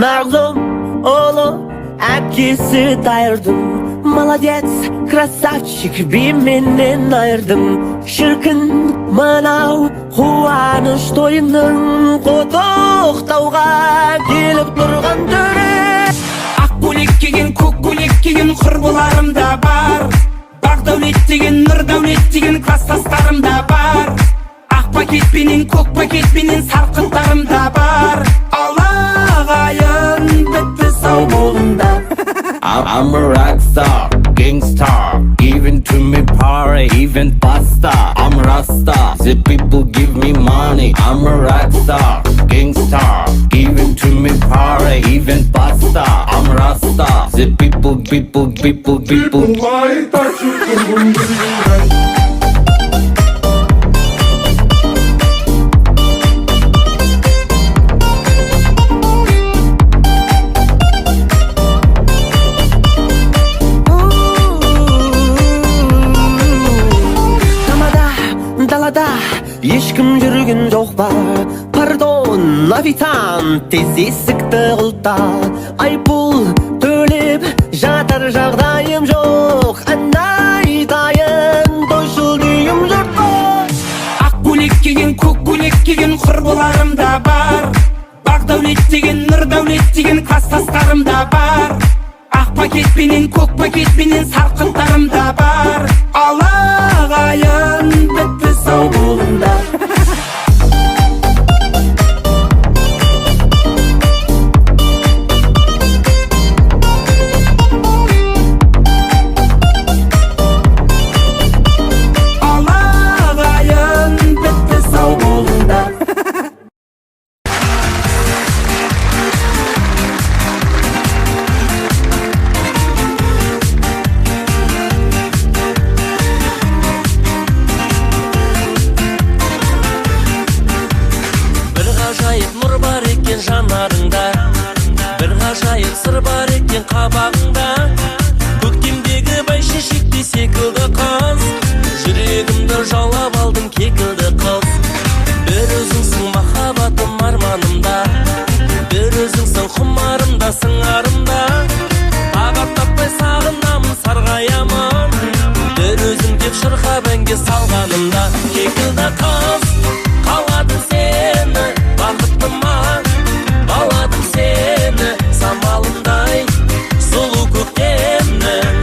Mağlum oğlu әкесі дайырдым. Молодец, красавчик, би менен айырдым. Шіркін мынау қуаныш тойының құттықтауға келіп тұрған түрі. Ақ көйлек киген, көк көйлек киген құрбыларым да бар. Бақ дәулет деген, нұр дәулет деген класстастарым да бар. Ақ пакетпенен, көк пакетпенен сарқыттарым да бар. Алағайын бітті сау болыңдар. I'm a rock star, gangstar. Even to me party, even pasta. I'm Rasta, the people give me money. I'm a rock star, gangstar. Even to me party, even pasta. I'm Rasta, the people. Why touch you? Далада ешкім жүрген жоқ па? Пардон, официант, тез есікті құлта. Айыппұл төлеп жатар жағдайым жоқ. Ән айтайын, тойшыл күйім жұртқа. Ақ көйлек киген, көк көйлек киген құрбыларым да бар. Бақ дәулет деген, нұр дәулет деген класстастарым да бар. Ақ пакетпенен, көк пакетпенен сарқыттарым да бар. Алағайын бітті сау болыңдар. Алағайын бітті сау болыңдар. Жанарыңда бір ғажайып сыр бар екен қабағыңда. Көктемдегі бәйшешектей секілді қыз, жүрегімді жаулап алдың кекілді қыз. Бір өзіңсің махаббатым арманымда, бір өзіңсің құмарымда сыңарымда. Тағат таппай сағынамын сарғаямын, бір өзің деп шырқап әнге салғанымда. Кекілді қыз, қаладым сені бақыттыма. Баладым сені самалымдай сұлу көктемнің,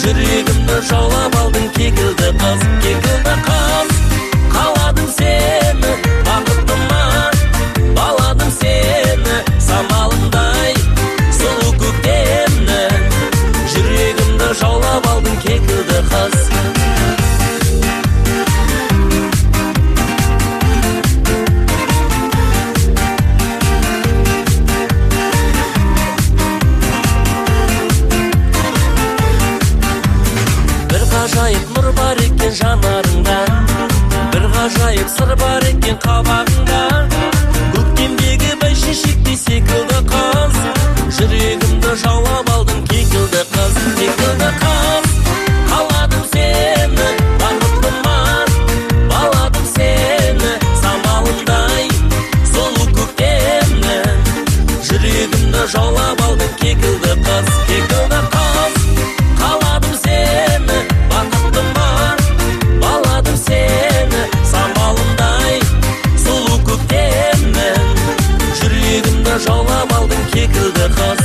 жүрегімді жаулап алдың кекілді қыз. Кекілді қыз, қаладым сені бақыттыма. Баладым сені самалымдай сұлу көктемнің, жүрегімді жаулап алдың кекілді қыз. Жанарыңда бір ғажайып сыр бар екен қабағыңда. Көктемдегі бәйшешектей секілді қыз, жүрегімді жаулап алдың кекілді қыз. Кекілді қыз, қаладым сені бақыттыма. Баладым сені самалымдай сұлу көктемнің, жүрегімді жаулап алдың кекілді қыз. Кекілді қыз, қаладым сені бақыттыма. Баладым сені самалымдай сұлу көктемнің, жүрегімді жаулап алдың кекілді қыз.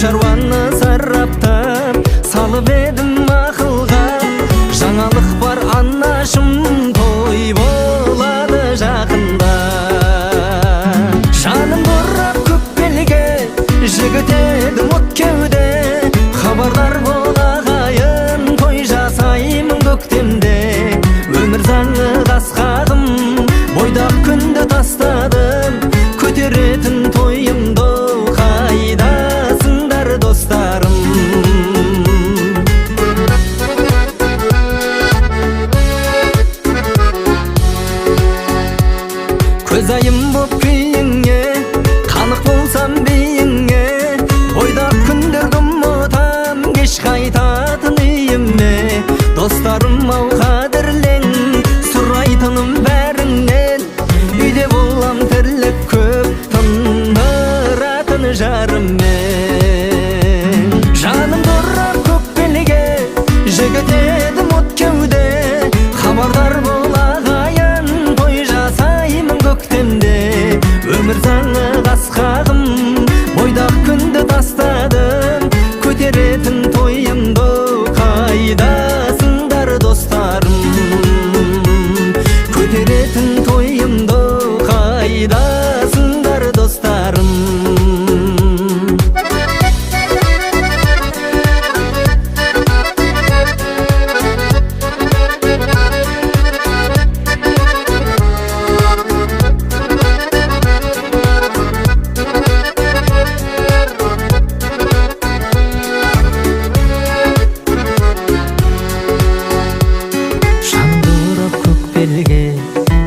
шаруаны сараптап салып едім ақылға. Жаңалық бар анашым, той болады жақында. Жаным бұрап көк белге, жігіт едім от кеуде. Хабардар бол ағайын, той жасаймын көктемде. Өмір заңы қасқағым, бойдақ күнді тастадым. Көтеретін тойымды қайдасыңдар достарым. Көз айым боп күйіңе, қанық болсам бейіңе. Бойдақ күндерді ұмытам, кеш қайтатын үйіме. Достарым ау қадірлен, сұрайтыным бәріңнен. Үйде болам тірлік көп, тындыратын жарыммен. Жаным дұрап көк белге, жігіт едім от кеуде. Хабардар бол ағайын, той жасаймын көктемде. Өмір заңы қасқағым, бойдақ күнді тастадым. Көтеретін тойымды қайдасыңдар достарым. Көтеретін тойымды қайдасыңдар достарым.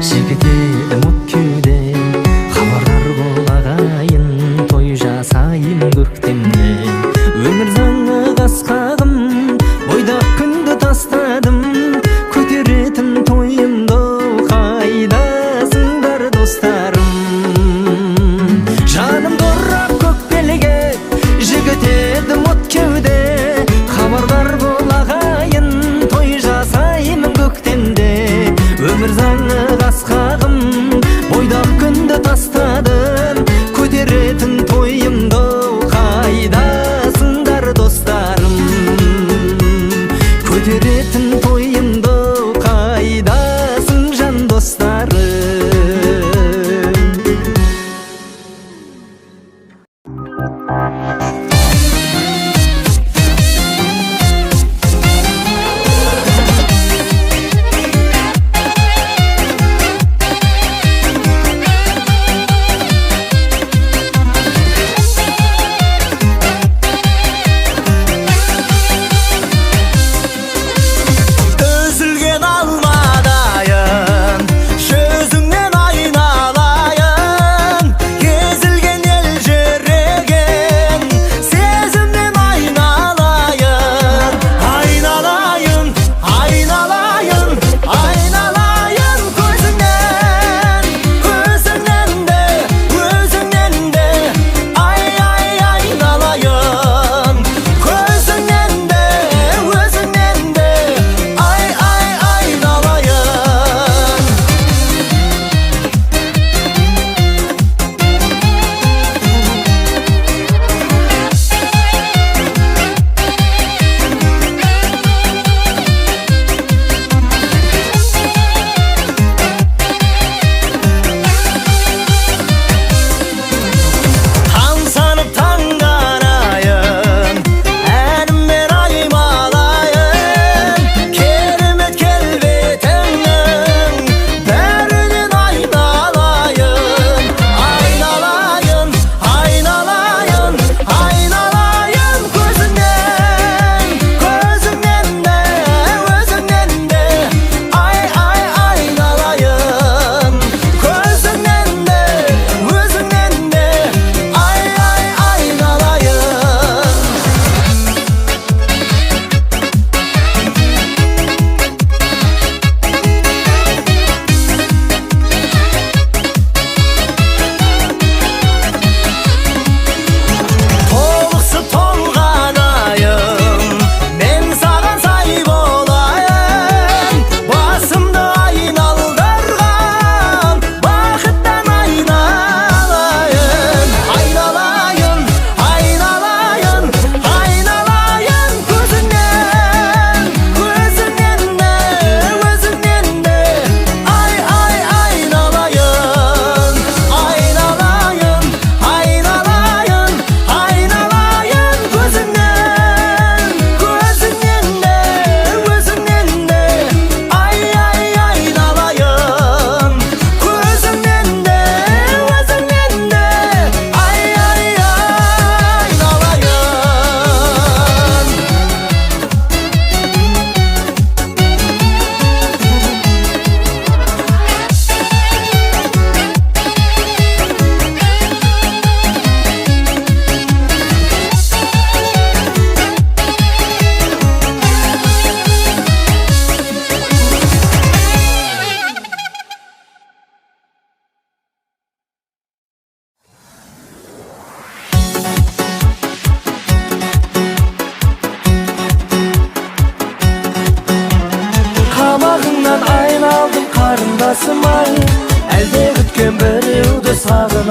Жігіт едім от кеуде. Хабардар бол ағайын, той жасаймын көктемде. Өмір заңы қасқағым, бойдақ күнді тастадым. Көтеретін тойымды қайдасыңдар достарым. Жаным дұрап көк белге, жігіт едім от кеуде. Хабардар бол ағайын, той жасаймын көктемде. Өмір заңы қасқағым, бойдақ күнді тастадым. Көтеретін тойымды қайдасыңдар достарым. Көтеретін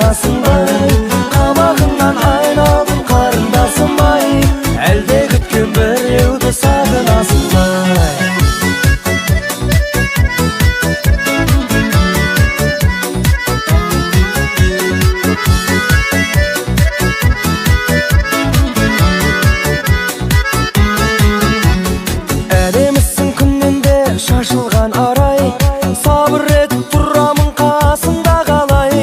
сағынасың-ай, қабағыңнан айналдым қарындасым-ай, әлде күткен біреуді сағынасың-ай. Әдемісің күннен де шашылған арай, сабыр етіп тұрамын қасында қалай.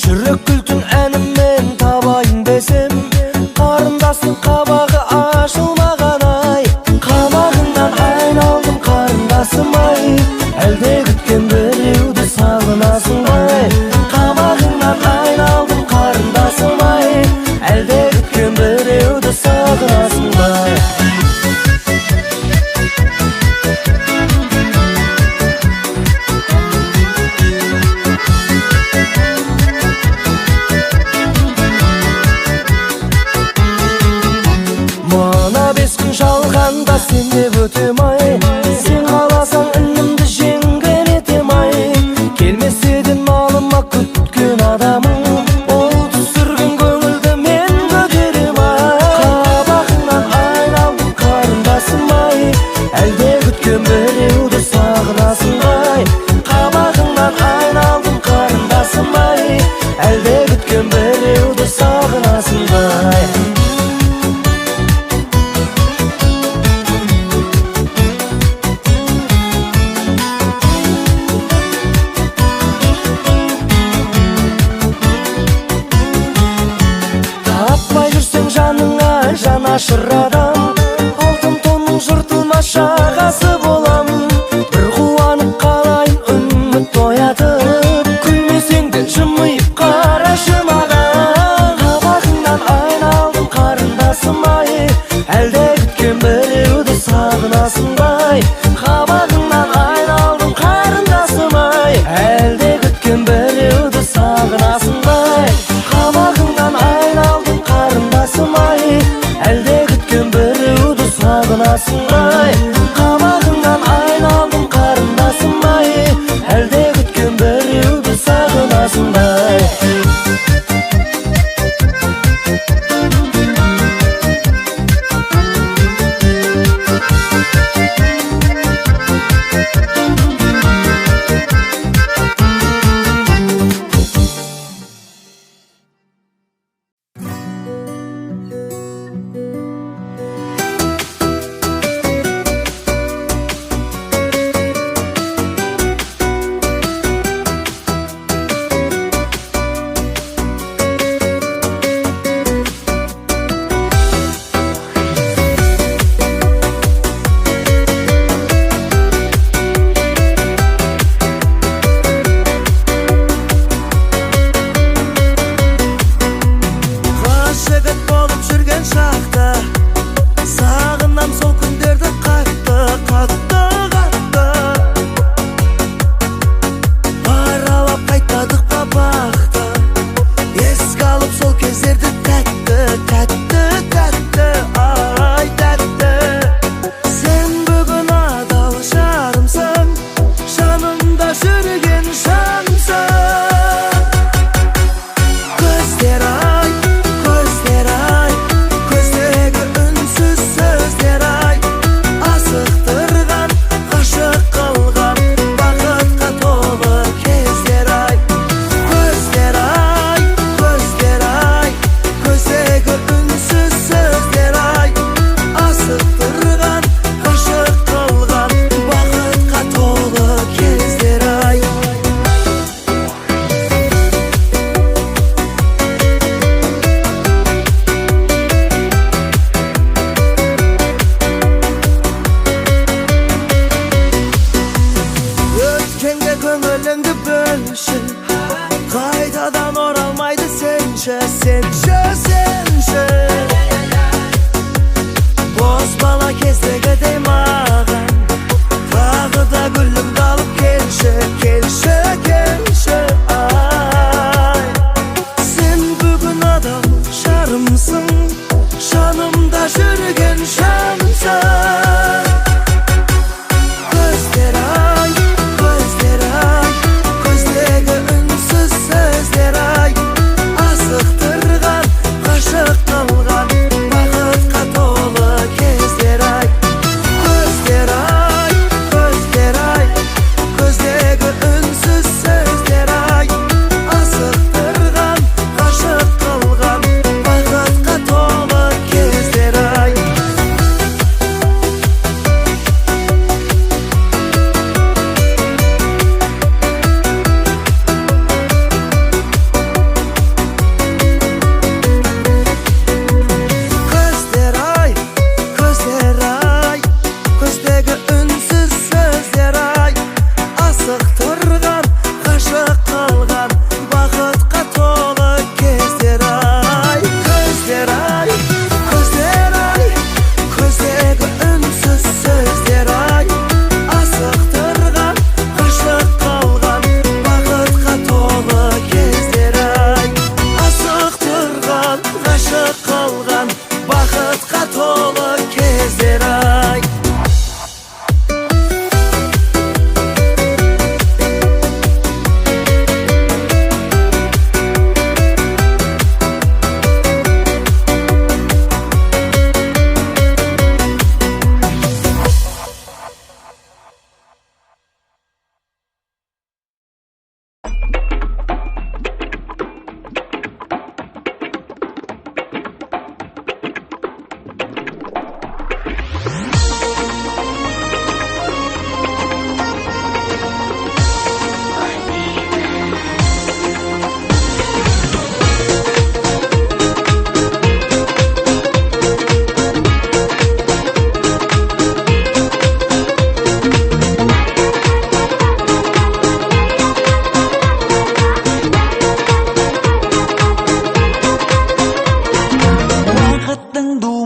Жүрек күлтін әніммен табайын десем, қарындастың қабағы ашылмаған-ай. Қабағыңнан айналдым қарындасым-ай, әлде күткен біреуді сағынасың-ай. Қабағыңнан айналдым қарындасым-ай, әлде күткен біреуді сағынасың-ай. Мына 5 күн жалғанда сен деп өтем-ай, сен қаласаң інімді жеңген етем-ай. Келмеседен малыма күткен адамың, ол түсірген көңілді мен көтерем-ай. Қабағыңнан айналдым қарындасым-ай, әлде күткен біреуді сағынасың-ай. Қабағыңнан айналдым қарындасым-ай, әлде күткен біреуді сағынасың-ай. Таппай жүрсең жаныңа жанашыр адам, алтын тонның жыртылмас жағасы болам. Бір қуанып қалайын үміт оятып, күлмесең де жымиып қарашы маған. Қабағыңнан айналдым қарындасым-ай, әлде күткен біреуді сағынасың-ай. Қабағыңнан айналдым қарындасым-ай, әлде күткен біреуді сағынасың-ай. Қабағыңнан айналдым қарындасым-ай, әлде күткен біреуді сағынасың-ай. Қабағыңнан айналдым қарындасым-ай, әлде күткен біреуді сағынасың-ай.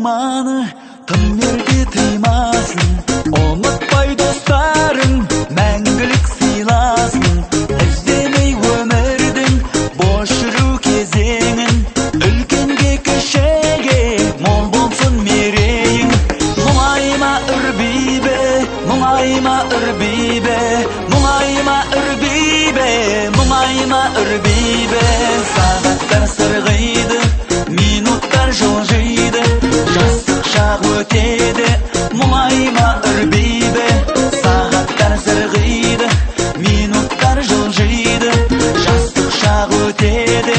арманы тым ерте тыймасын, ұмытпай достарың мәңгілік сыйласын. Іздемей өмірдің бош жүру кезеңін, үлкенге кішіге мол болсын мерейің. Мұңайма үрбейбе, мұңайма үрбейбе, мұңайма үрбейбе, мұңайма үрбейбе. Сағаттар сырғиды, минуттар жылжиды, жастық шақ өтеді. Мұңайма үрбейбе, сағаттар сырғиды, минуттар жылжиды, жастық шақ өтеді.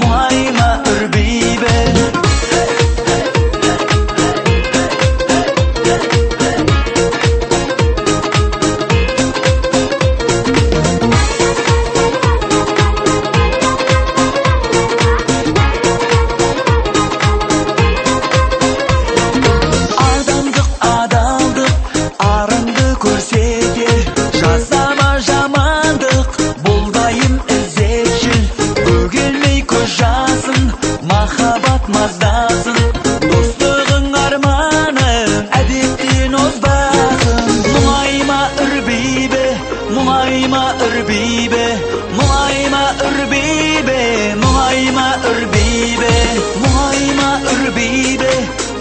Мұңайма үрбейбе. Маздасын, достығың арманы әдеттен озбасын. Мұңайма үрбейбе, мұңайма үрбейбе, мұңайма үрбейбе, мұңайма үрбейбе, мұңайма үрбейбе,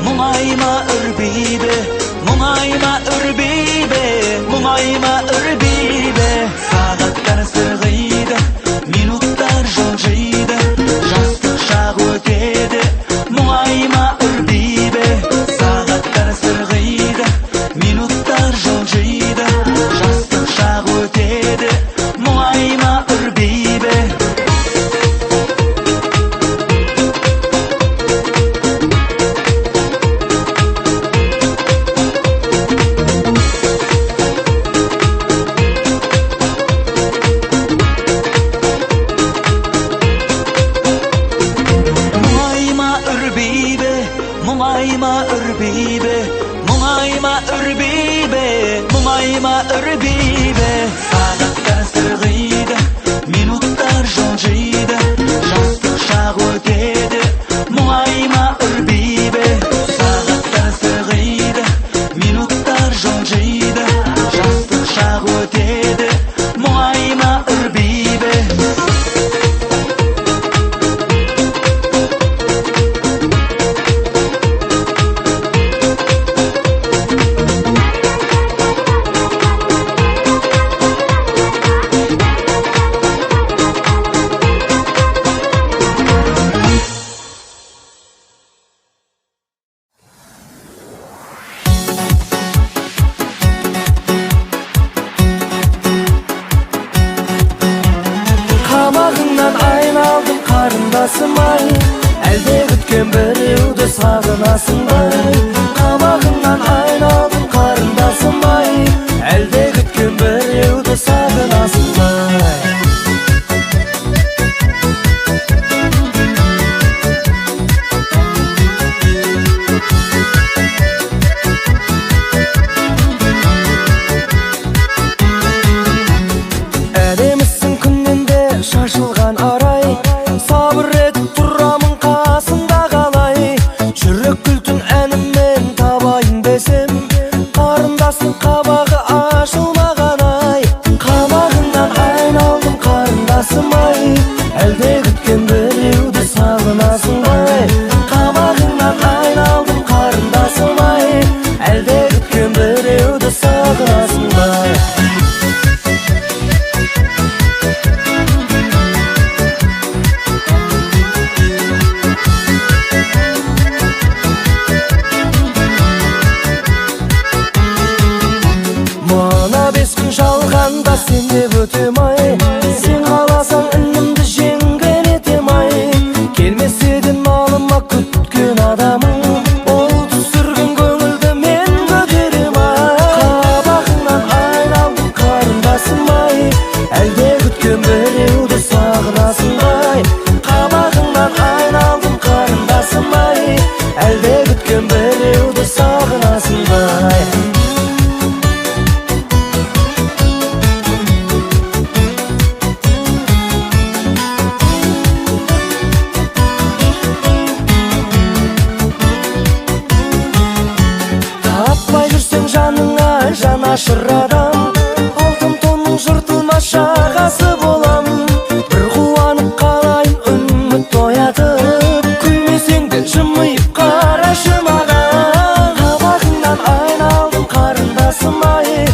мұңайма үрбейбе, мұңайма үрбейбе, мұңайма үрбейбе. Сағаттар сырғиды, минуттар жылжиды, жастық шақ өтеді. Мұңайма үрбейбе, сағаттар сырғиды, минуттар жылжиды, жастық шақ өтеді. Мұңайма үрбейбе. Мұңайма үрбейбе, мұңайма үрбейбе, мұңайма үрбейбе. Сағаттар сырғиды, минуттар жылжиды, жастық шақ өтеді. Мұңайма үрбейбе, сағаттар сырғиды, минуттар жылжиды, жастық шақ өтеді. Мұңайма үрбейбе. Қабағыңнан айналдым қарындасым ай, әлде күткен біреуді сағынасың бай. Қабағыңнан айналдым қарындасым ай, әлде күткен біреуді сағынасың бай. Әдемісің күннен де шашылған арай, сабыр етіп тұрамын қасында қалай. Жүрек күлтін әніммен табайын десем, қарындастың қабағы ашылмаған ай. Қабағыңнан айналдым қарындасым ай, әлде күткен біреуді сағынасың бай. Қабағыңнан айналдым қарындасым ай, әлде күткен біреуді сағынасың бай. Мына 5 күн жалғанда сен деп өтем ай, сен қаласаң інімді жеңген етем ай. Келмесе де малыма күткен адамың, ол түсірген көңілді мен көтерем ай. Қабағыңнан айналдым қарындасым ай, әлде күткен біреуді сағынасың бай. Қабағыңнан айналдым қарындасым ай, әлде күткен біреуді сағынасың бай. жашыр адам, алтын тонның жыртылмас жағасы болам. Бір қуанып қалайын үміт оятып, күлмесең де жымиып қарашы маған. Қабағыңнан айналдым қарындасым ай,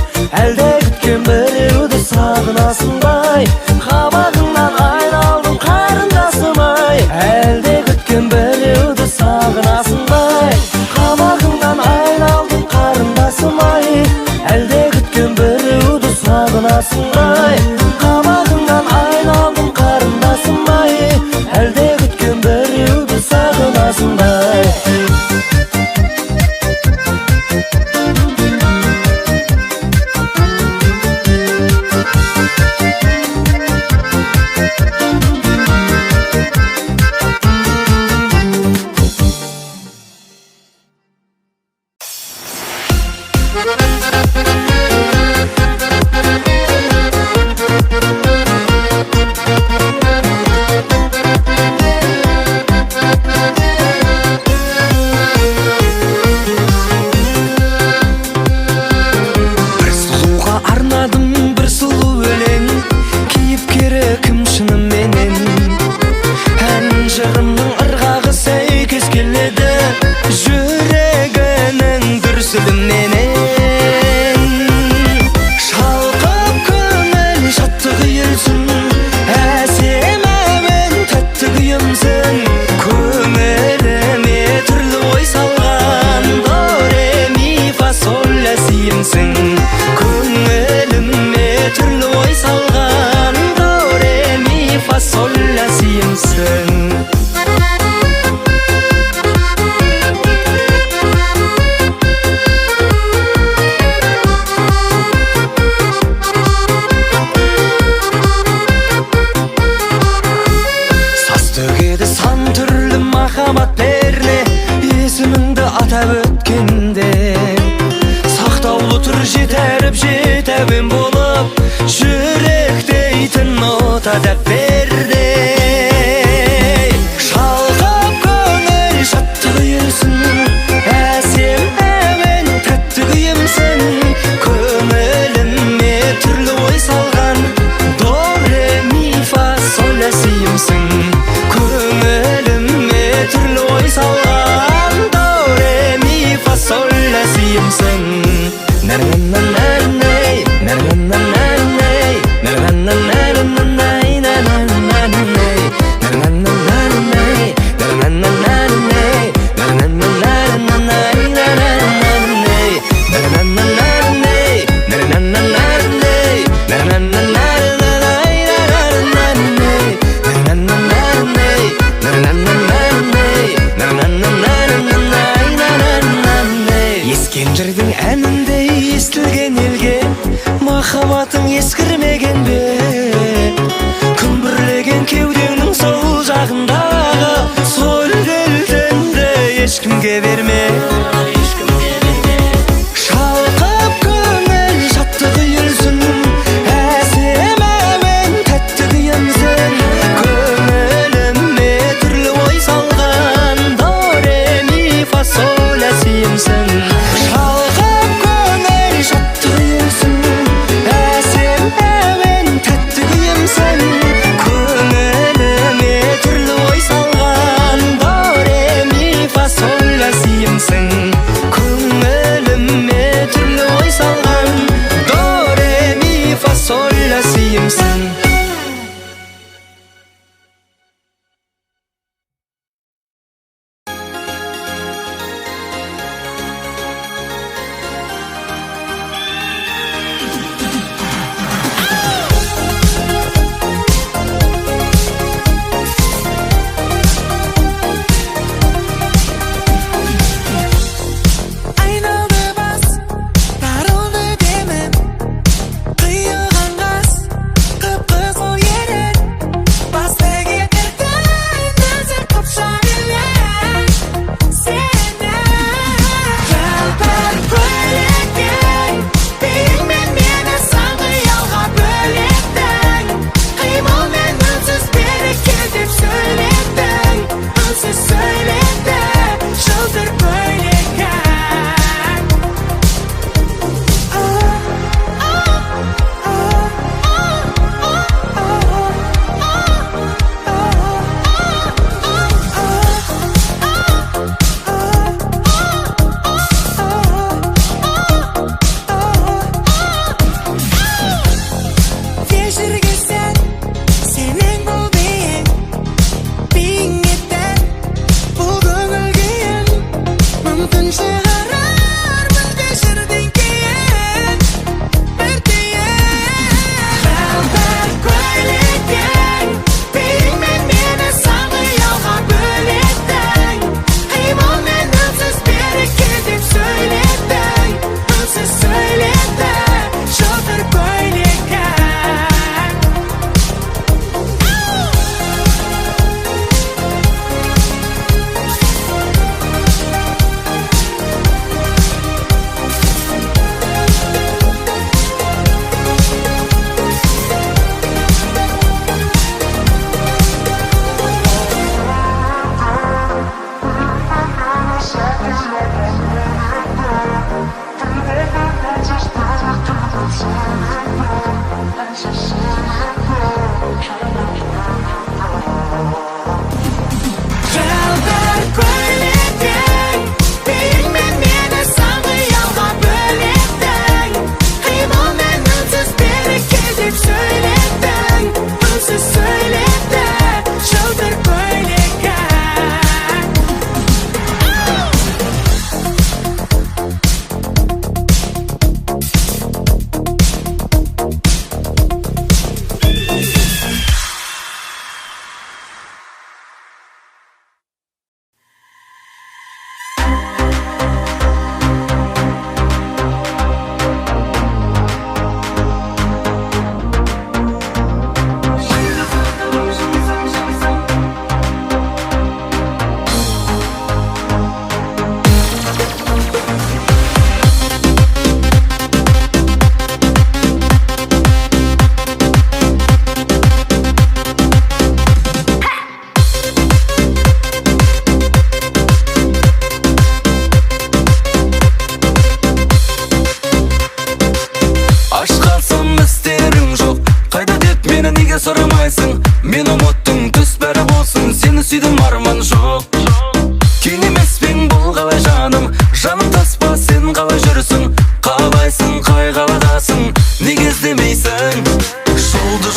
әлде күткен біреуді сағынасың бай. Қабағыңнан айналдым қарындасым ай, әлде күткен біреуді сағынасың бай. Қабағыңнан айналдым қарындасым ай, әлде күткен біреуді сағынасың бай. Қабағыңнан айналдым қарындасым ай, әлде күткен біреуді сағынасың бай. Бір сұлуға арнадым бір сұлу өлең, кейіпкері кім шыныменен? Ән жырымның ырғағы сәйкес келеді жүрегінің дүрсіліменен. Шалқып көңіл шаттық үйілсін, әсем әуен тәтті күйімсің. Көңіліме түрлі ой салған, до ре ми фа соль ля симсің. Көңіліме түрлі ой салған, до ре ми фа соль ля симсің. Саз төгеді сан түрлі махаббат перне, есіміңді атап өткенде. Сақтаулы тұр жетәріп жетәуен болып, жүрек дейтін нота дәп берде. Шалқып көңіл шаттық үйілсін, әсем әуен тәтті күйімсің. Көңіліме түрлі ой салған, до ре ми фа соль ля симсің. Көңіліме түрлі ой салған, до ре ми фа соль ля симсің. Нәр-нә-нә-нә-нәй, нәр-нә-нә-нә-нәй, нәр-нә-нә-нә-нәй, нәр-нә-нә-нә-нәй, нәр-нә-нә-нә-нәй, нәр-нә-нә-нә-нәй, нәр-нә-нә-нә-нәй, нәр-нә-нә-нә-нәй, нәр-нә-нә-нә-нәй, нәр-нә-нә-нә-нәй, Ескендірдің әніндей естілген елге, махаббатың ескірмеген бе? Күмбірлеген кеудеңнің сол жағындағы сол кілтіңді ешкімге берме. Шалқып көңіл шаттық үйілсін, әсем әуен тәтті күйімсің. Көңіліме түрлі ой салған, до ре ми фа соль ля симсің. Шалқып көңіл шаттық үйілсін, әсем әуен тәтті күйімсің. Көңіліме түрлі ой салған, до ре ми фа соль ля симсің. Көңіліме түрлі ой салған, до ре ми фа соль ля симсің. Жалдар көйлектің, бейіңмен мені самый алға бөлектің. Қимылмен үнсіз бері кел деп сөйлеттің, үнсіз сөйлетті жалдар көйлегі. Аш қалсам істерің жоқ, қайда деп мені неге сұрамайсың? Мен ұмыттың, түс бәрі болсын, сені сүйдім арман жоқ. Кейін емеспен бұл қалай жаным, жаным таспа сен қалай жүрсің? Қалайсың, қай қаладасың, неге іздемейсің?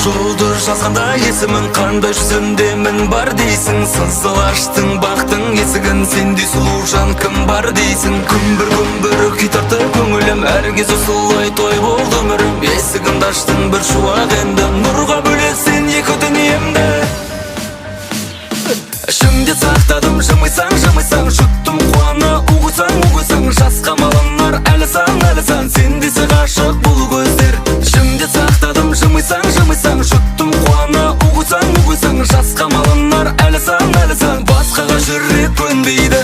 Жолды жазғанда есімін, қандай жүзінде мін бар дейсің? Сызыл аштың, бақтың есігін, сендей сұлу жан кім бар дейсің? Күмбір күй тартты көңілім, әр кез осылай той болды өмірім. Есігімді аштың бір шуақ енді, нұрға бөлесің екі дүниемді. Ішімде сақтадым, жымайсаң, жұттым қуана, уғысаң, жасқа малынар, әлі сан, сен десе ғашық бұл көздер. Ішімде сақтадым, жымайсаң, жұттым қуана, уғысаң, жасқа малынар, әлі сан, басқаға жүрек көнбейді.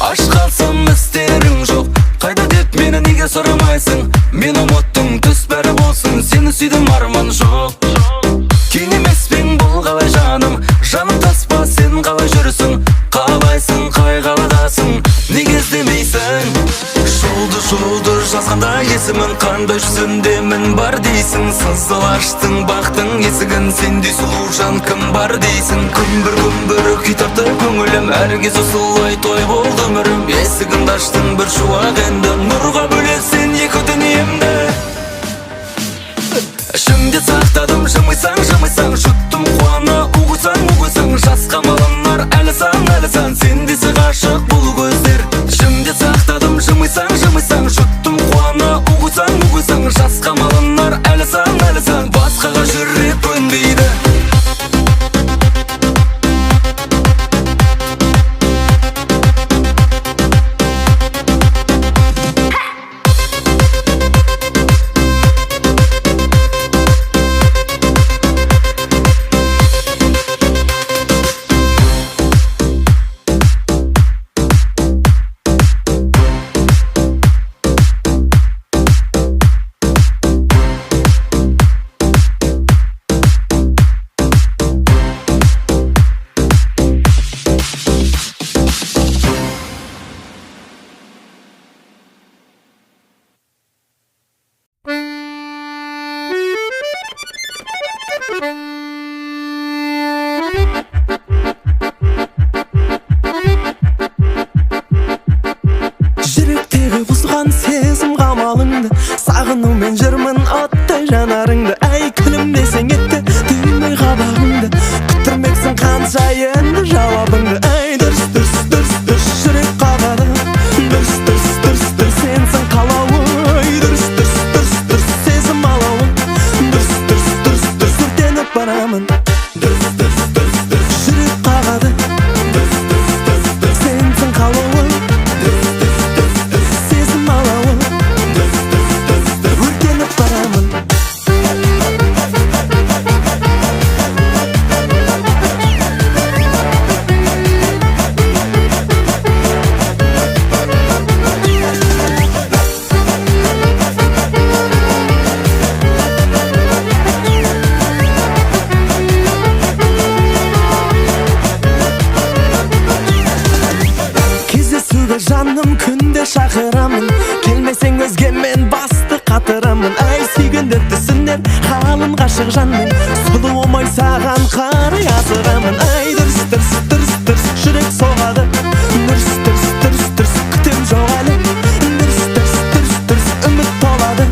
Аш қалсам істерің жоқ, қайда деп мені неге сұрамайсың? Мен ұмыттың, түс бәрі болсын, сені сүйдім арман жоқ. Кейін емеспен бұл қалай жаным, жаным таспа сен қалай жүрсің? Қалайсың, қай қаладасың, неге іздемейсің? Жолды жазғанда есімін, қандай жүзінде мін бар дейсің? Сызыл аштың, бақтың есігін, сендей сұлу жан кім бар дейсің? Күмбір күй тартты көңілім, әр кез осылай той болды өмірім. Есігімді аштың бір шуақ енді, нұрға бөлесің екі дүниемді. Ішімде сақтадым, жымайсаң, жұттым қуана, уғысаң, жасқа малынар, әлі сан, сен десе ғашық бұл көздер. Ішімде сақтадым, жымайсаң, жұттым қуана, уғысаң, жасқа малынар, әлі сан, басқаға жүрек көнбейді. Жүректегі бұзған сезім қамалыңды, сағынумен жүрмін оттай жанарыңды. Әй күлімдесең етті түймей қабағыңды, күттірмексің қанша енді жауабыңды. Әй дұрыс жүрек қағады, дұрыс сенсің қалауы. Дұрыс сезім алауы, дұрыс өртеніп барамын. Жүрек қағады, сенсің қалауы. Сезім алауы, өртеніп барамын. Үйгө жаным күндө шакырамын, келмесең өзге мен басты катырамын. Ай сүйгөндөрдү сүндөр халын кашык жаным, сулуум ой саган карый асырамын. Ай дырс дырс дырс дырс жүрөк согады, дырс дырс дырс дырс күтөм жок эле, дырс дырс дырс дырс үмүт толады,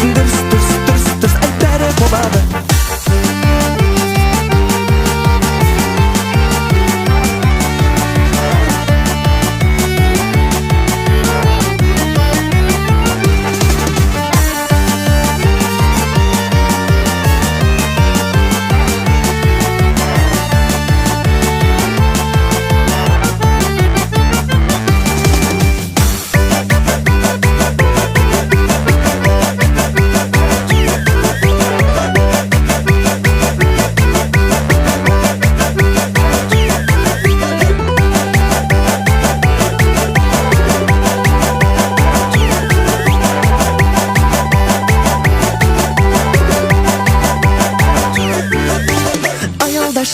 дырс дырс дырс дырс ай бери болады.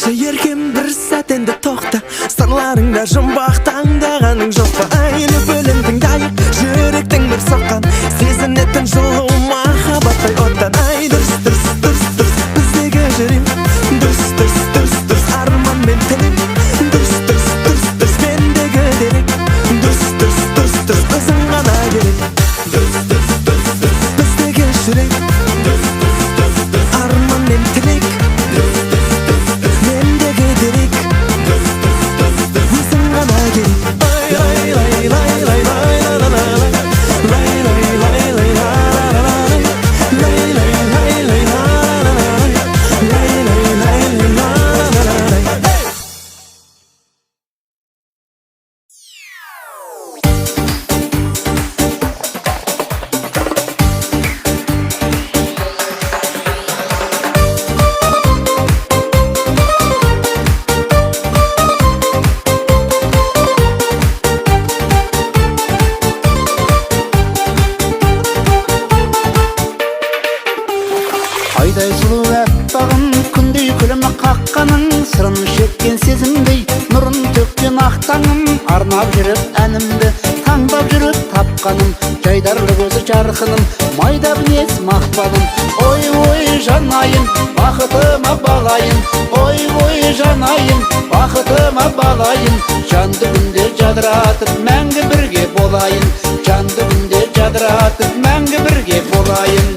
Еркем бір сәтенде тоқта, сырларыңда жұмбақ таңдағаның жоқ па? Ай лүпілін тыңдайық, жүректің бір соққан, сезінетін жылу махаббаттай оттан. Ай дұрс дұрс дұрс дұрс біздегі жүрек, дұрс дұрс дұрс дұрс арман мен тілек, дұрс дұрс дұрс дұрс мендегі дерек, дұрс дұрс дұрс дұрс өзің ғана керек, дұрс дұрс дұрс дұрс біздегі жүрек, дұрс дұрс дұрс дұрс арман мен тілек, Айдай сұлу әппағым, күндей күлімі қаққаның, сырын шеккен сезімдей нұрын төккен ақтаңым. Арнап жүріп әнімді, таңдап жүріп тапқаным, жайдарлы көзі жарқыным, майда мінез мақпалым. Ой ой жанайым, бақытыма балайын, ой ой жанайым, бақытыма балайын. Жанды күнде жадыратып, мәңгі бірге болайын, жанды күнде жадыратып, мәңгі бірге болайын.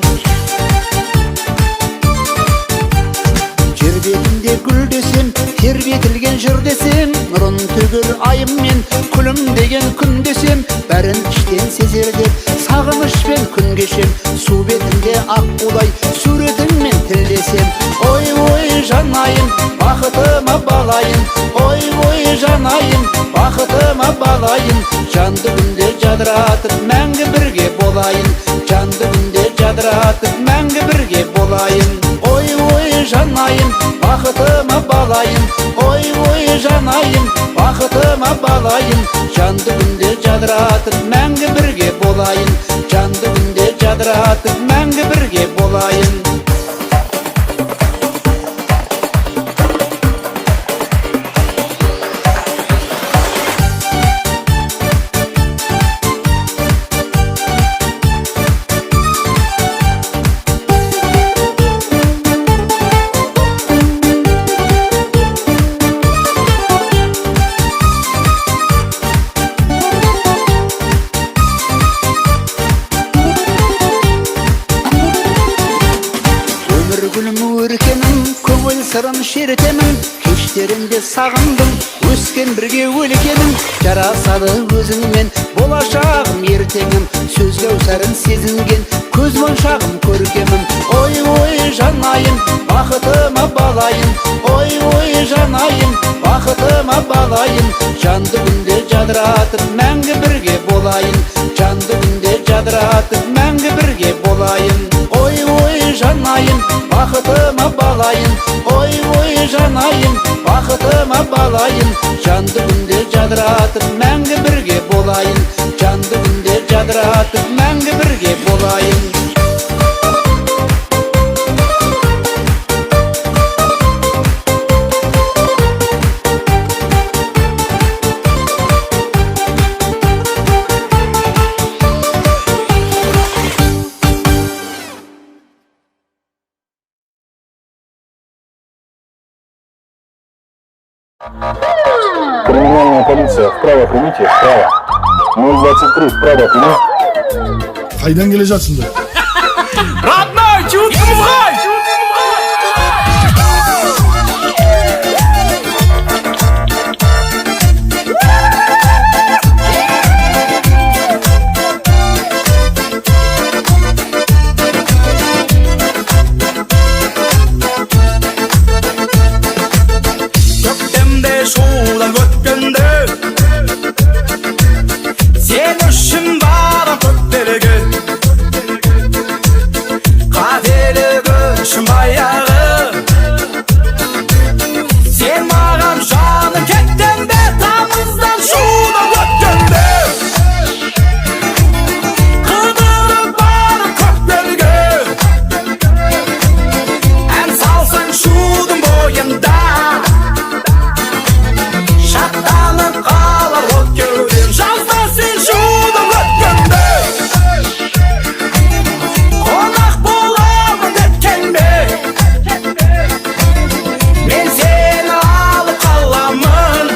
Жер бетінде гүл десем, тербетілген жыр десем, нұрын төгер айым мен күлім деген күн десем, бәрін іштен сезер деп сағынышпен күн кешем. Су бетінде ақ қулай суретіңмен тілдесем. Ой ой жанайым, бақытыма балайын, ой ой жанайым, бақытыма балайын. Жанды күнде жадыратып, мәңгі бірге болайын, жанды күнде жадыратып, мәңгі бірге болайын. Ой ой жанайым, бақытыма балайын, ой ой жанайым, бақытыма балайын. Жанды күнде жадыратып, мәңгі бірге болайын, жанды күнде жадыратып, мәңгі бірге болайын. Сырын шеретемін, кештерінде сағындым, өскен бірге өлкенім. Жарасады өзіңмен болашағым ертеңім, сөз кәусәрін сезінген көз моншағым көркемім. Ой ой жанайым, бақытыма балайын, ой ой жанайым, бақытыма балайын. Жанды күнде жадыратып, мәңгі бірге болайын, жанды күнде жадыратып, мәңгі бірге болайын. Ой ой жанайым, бақытыма балайын, ой ой жанайым, бақытыма балайын. Жанды күнде жадыратып, мәңгі бірге болайын, жанды күнде жадыратып, мәңгі бірге болайын. Станция вправо примите, вправо. 023 вправо прими. Қайдан келе жатсыңдар? Родной, чудтымыз ғой! Көктемде шудан өткенде сен үшін барам көктерге қателігі үшін баяғы сен маған жаным кеттің бе тамыздан шудан өткенде қыдырып барып көктерге ән салсаң шудың бойында шаттанып қалар от кеудем жазда сен шудан өткенде қонақ боламын деп келме мен сені алып қаламын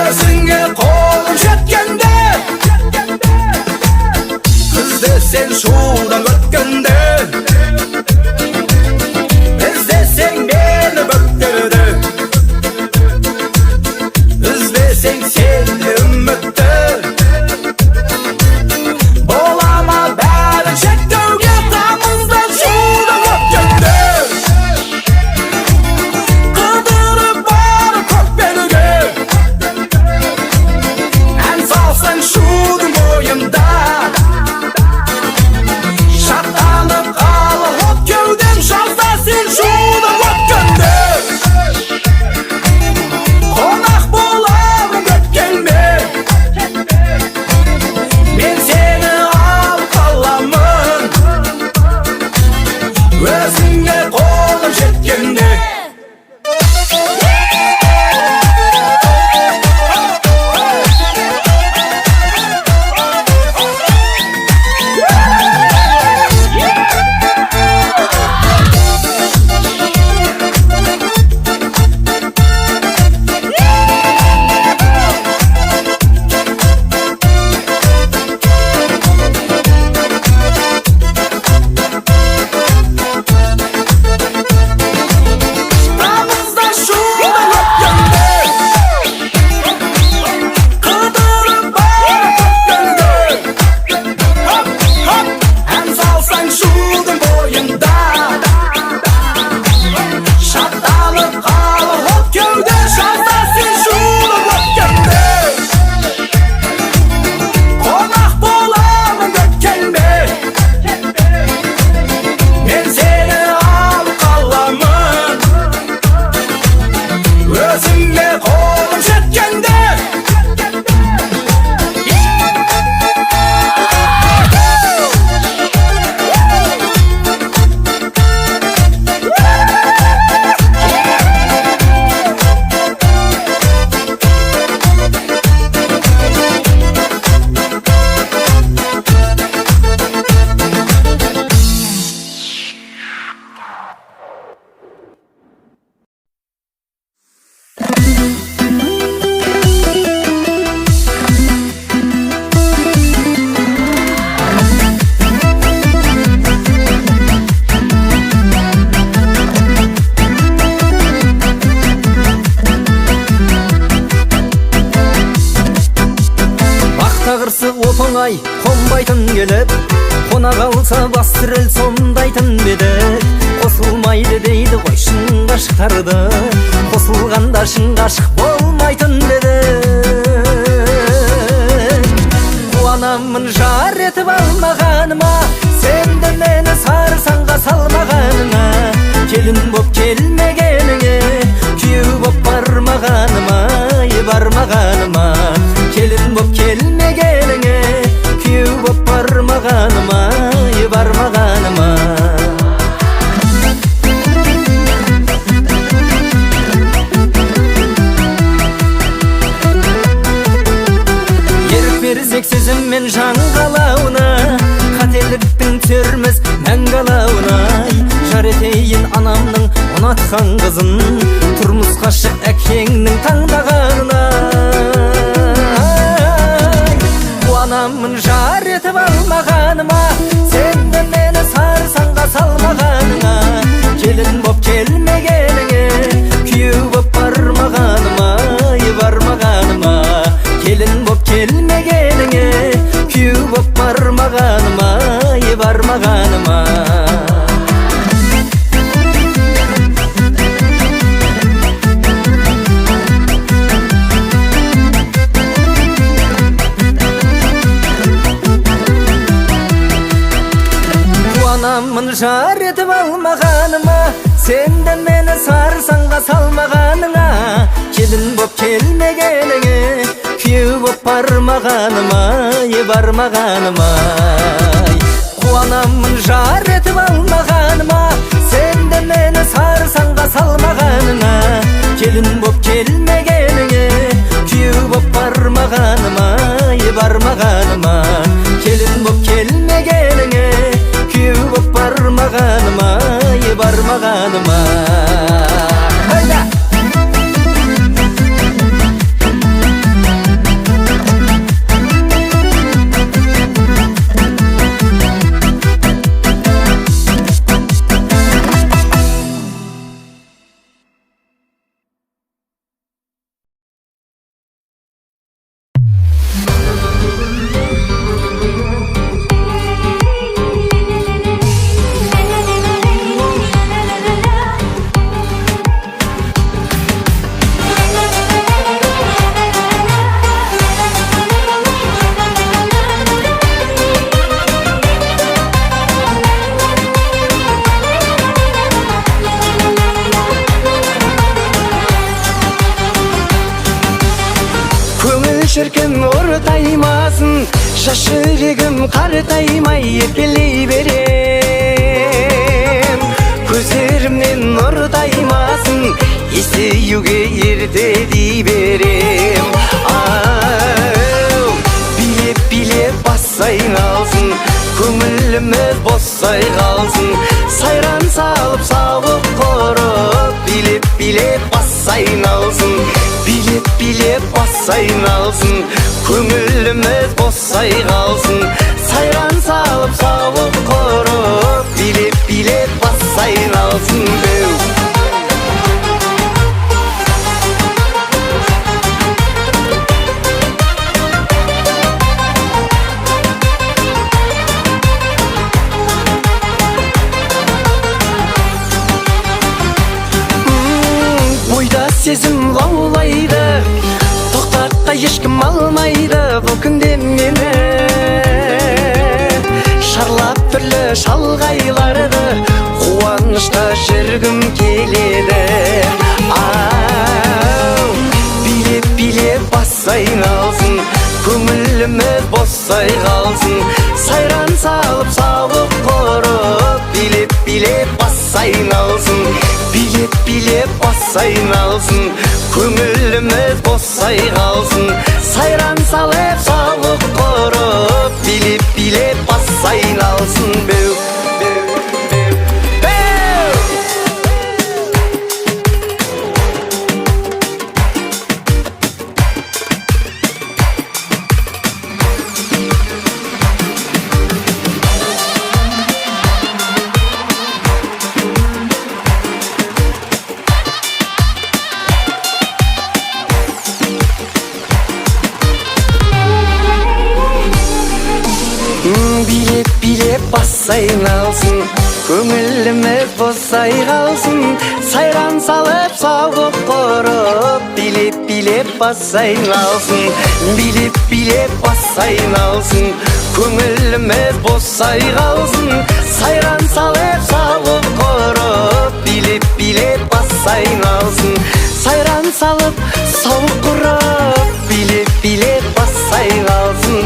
өзіңе қолым жеткенде іздесең шудан өткенде іздесең мені бөктерде іздесең сені үмітті бола ма бәрі шектеуге тамыздан шудан өткенде қыдырып барып көкбелге ән салсаң шудың бойында шаттанып қалар от кеудем жазда сен шудан өткенде қонақ боламын деп келме мен сені алып қаламын өзіңе қолым жеткенде тамызда шудан өткенде қыдырып барып көктерге ән салсаң шудың бойында шаттанып қалар от кеуде жазда сен шудан өткенде қонақ боламын деп келме мен сені алып қаламын өзіңе қолым жеткенде Бақта қырсы оп-оңай қонбайтын келіп қона қалса бас тірел сомдайтын беді қосылмайды дейді ғой шын ғашықтарды қосылғанда шын ғашық болмайтын деді қуанамын жар етіп алмағаныма сенді мені сарсаңға салмағаныңа келін боп келмегеніңе күйеу боп бармағаныма бармағаныма келін боп келмегеніңе күйеу боп бармағаныма бармағаныма ерік берсек сезіммен жан қалауына қателіктің түсерміз мәңгі алауына жар етейін анамның ұнатқан қызын тұрмысқа шық әкеңнің таңдағанына. Қуанамын жар етіп алмағаныма, сенде мені сарсаңға салмағаныңа. Келін боп келмегеніңе, күйеу боп бармағаныма, бармағаныма. Келін боп келмегеніңе, күйеу боп бармағаныма, бармағаныма. Қуанамын жар етіп алмағаныма, сенде мені сарсаңға салмағаныңа. Келін боп келмегеніңе, күйеу боп бармағаныма, бармағаныма. Қуанамын жар етіп алмағаныма, сенде мені сарсаңға салмағаныңа. Келін боп келмегеніңе, күйеу боп бармағаныма, бармағаныма. Келін боп келмегеніңе, күйеу боп бармағаныма, бармағаныма. Шіркін ортаймасын, жас жүрегім қартаймай еркелей берем. Көздерімнен ортаймасын, есеюге ерте дей берем. Билеп-билеп бас айналсын, көңіліміз босай қалсын. Сайран салып сауық құрып, билеп-билеп бас айналсын. Билеп-билеп бас айналсын, көңіліміз босай қалсын. Сайран салып сауық құрып, билеп-билеп бас айналсын. Бойда сезім лаулайды, тоқтатқа ешкім алмайды бұл күнде мені. Шарлап түрлі шалғайларды, қуанышта жүргім келеді. Билеп-билеп бас айналсын, көңіліміз босай қалсын. Сайран салып сауық құрып, билеп-билеп бас айналсын. Билеп-билеп бас айналсын, көңіліміз босай қалсын. Сайран салып сауық құрып, билеп-билеп бас айналсын. Билеп-билеп бас айналсын, көңіліміз босай қалсын. Сайран салып сауық құрып, билеп-билеп бас айналсын. Билеп-билеп бас айналсын, көңіліміз босай қалсын. Сайран салып сауық құрып, билеп-билеп бас айналсын. Сайран салып сауық құрып, билеп-билеп бас айналсын.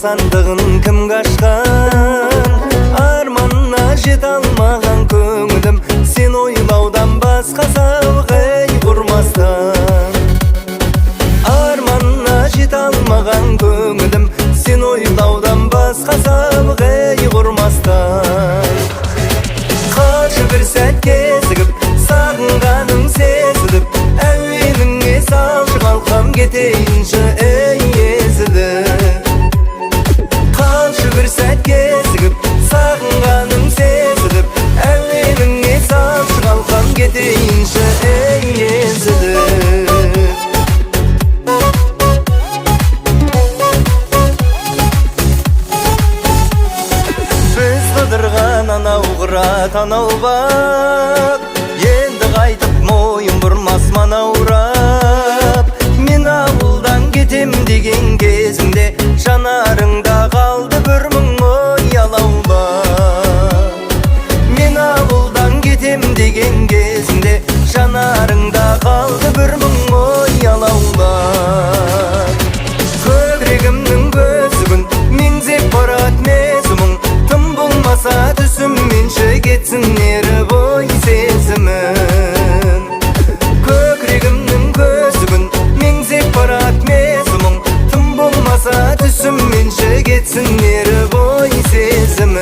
сандығын кімге ашқан? Арманына жете алмаған көңілім, сен ойлаудан басқа сауғай құрмастан. Арманына жете алмаған көңілім, сен ойлаудан басқа сауғай құрмастан. Қаршы бір сәт кезігіп, сағынғаның сезіліп, әуеніңе салшы қалқам кетейінші ей езіліп. Қаршы бір сәт кезігіп, сағынғаның сезіліп, әуеніңе салшы қалқам кетейінші ей езіліп. Біз қыдырған анау қырат анау бақ, енді қайтып мойын бұрмас манаурап. Мен ауылдан кетем деген кезімде, жанарыңда қалды бір мың ой алаулап. Мен ауылдан кетем деген кезімде, жанарыңда қалды бір мың ой алаулап. Көкірегімнің көзігін меңзеп барат мезімің, тым болмаса түсімменші кетсін ері бой сезімін. Көкірегімнің көзігін меңзеп барат мезімің, тым болмаса түсімменші кетсін ері бой сезімін.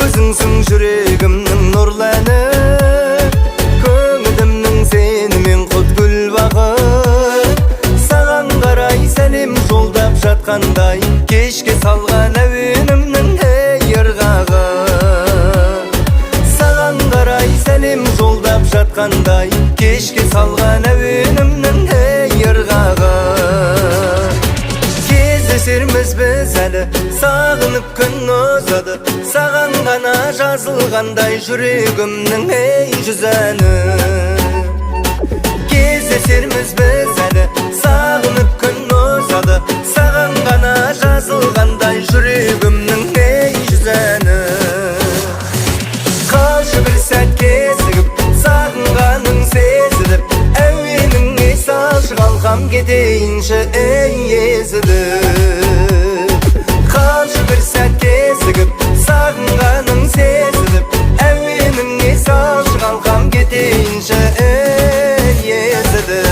Өзіңсің жүрегімнің нұрланы, көңілімнің сенімен құт гүл бағы. Саған қарай сәлем жолдап жатқандай, кешке салған әуенімнің ей ырғағы. Саған қарай сәлем жолдап жатқандай, кешке салған әуенімнің ей ырғағы. Кездесерміз біз әлі, сағынып күн ұзады, саған ғана жазылғандай жүрегімнің ей жүз әні. Кездесерміз біз әлі, сағынып күн ұзады, саған ғана жазылғандай жүрегімнің ей жүз әні. Қалшы бір сәт кезігіп, сағынғаның сезіліп, әуеніңе салшы қалқам кетейінші ей езіліп. Қалшы бір сәт кезігіп, сағынғаның сезіліп, әуеніңе салшы қалқам кетейінші ей езіліп.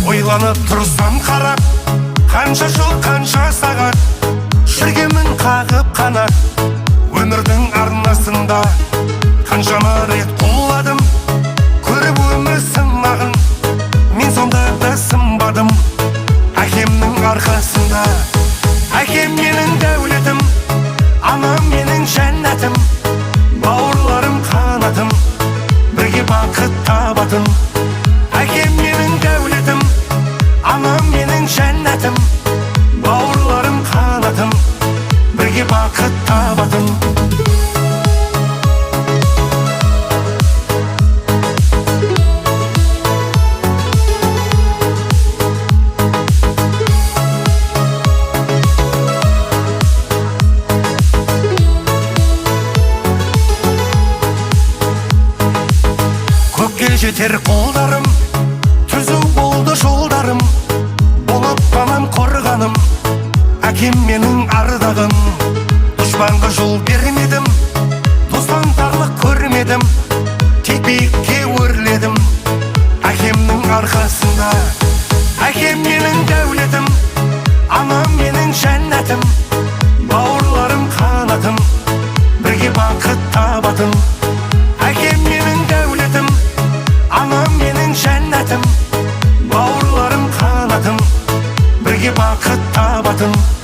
Ойланып тұрсам қарап, қанша жыл қанша сағат, жүргенмін қағып қанат. Өмірдің арнасында қаншама рет құладым, көріп өмір сынағын, мен сонда да сынбадым. Әкемнің арқасында, әкем менің дәулетім, анам менің жәннәтім, бауырларым қанатым, бірге бақыт табатын. Әкем менің дәулетім, анам менің жәннәтім, бауырларым қанатым, бірге бақыт табатын. Көкке жетер қолдарым, түзу болды жолдарым, болып қанам қорғаным, әкем менің ардағым. Дұшпанға жол бермедім, достан тарлық көрмедім, тек биікке өрледім. Әкемнің арқасында, әкем менің дәулетім, анам менің жәннәтім, бауырларым қанатым, бірге бақыт табатын. Әкем менің дәулетім, анам менің жәннатым, бауырларым қанатым, бірге бақыт табатын.